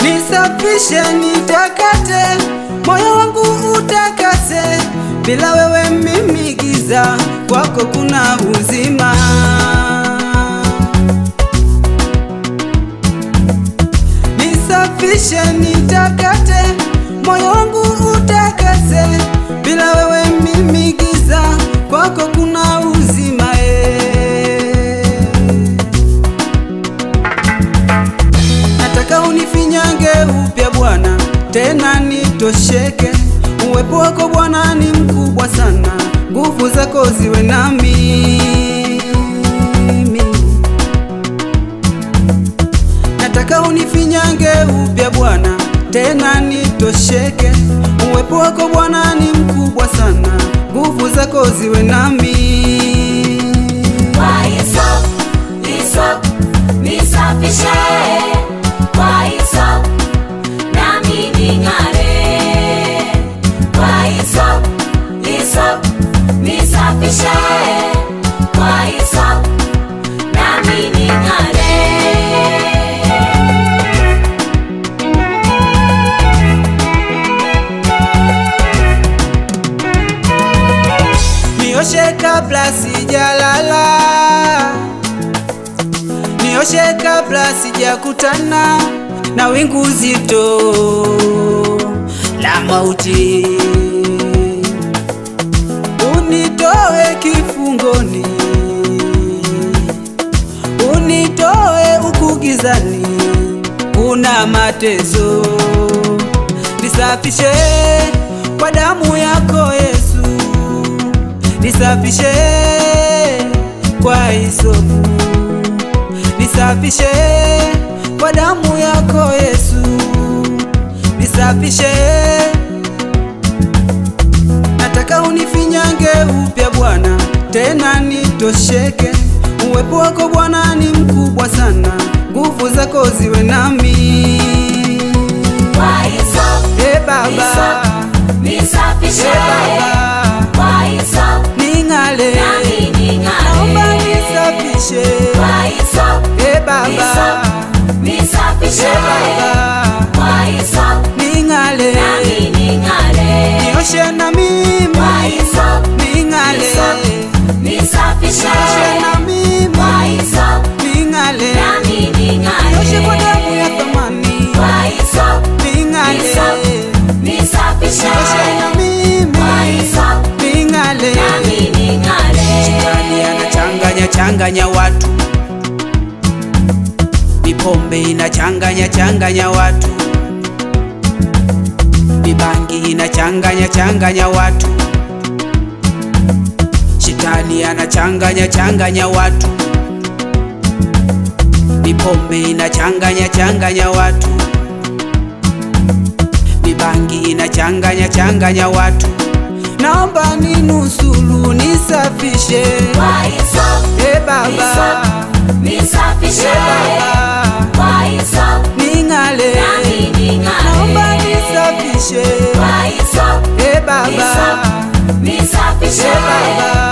Nisafishe nitakate, moyo wangu utakase, bila wewe mimi giza, kwako kuna uzima. Nisafishe nitakate, moyo wangu utakase, bila wewe mimi giza, kwako kuna uzima. Nataka unifinyange upya Bwana, tena nitosheke. Uwepo wako Bwana ni mkubwa sana, nguvu zako ziwe nami. Nataka unifinyange upya Bwana, tena nitosheke. Uwepo wako Bwana ni mkubwa sana, nguvu zako ziwe nami. Kwa Yesu, nisafishe. Kwa Yesu, nami ning'are. Kwa Yesu, nisafishe. Kwa Yesu, nami ning'are. Nioshe kabla sijalala, nioshe kabla sijakutana na wingu zito la mauti. Unitoe kifungoni, unitoe ukugizani, kuna mateso. Nisafishe kwa damu yako Yesu, nisafishe kwa hisopu, nisafishe kwa damu yako Yesu, nisafishe. Nataka unifinyange upya Bwana, tena nitosheke. Uwepo wako Bwana ni mkubwa sana, nguvu zako ziwe nami. Kwa Yesu, Baba, nisafishe. Kwa Yesu, ning'ale, nami ning'are. naomba nisafishe. Kwa Yesu, Baba, nisafishe. Kwa Yesu, ning'ale, nami ning'are. nioshe na mimi, Kwa Yesu, ning'ale, nisafishe. nioshe na mimi, Kwa Yesu, ning'ale, nami ning'are. nioshe kwa damu ya thamani, Kwa Yesu, ning'ale, nisafishe. nioshe na mimi, Kwa Yesu, ning'ale. nami ning'are. Shetani anachanganya changanya watu, mipombe inachanganya changanya watu, mibangi inachanganya changanya watu. Shetani anachanganya changanya watu, mipombe inachanganya changanya watu, mibangi inachanganya changanya watu. Naomba ninusuru, nisafishe. Kwa Yesu, Baba, nisafishe. Kwa Yesu, ning'ale, nami ning'are. naomba nisafishe. Kwa Yesu, Baba, nisafishe. Baba,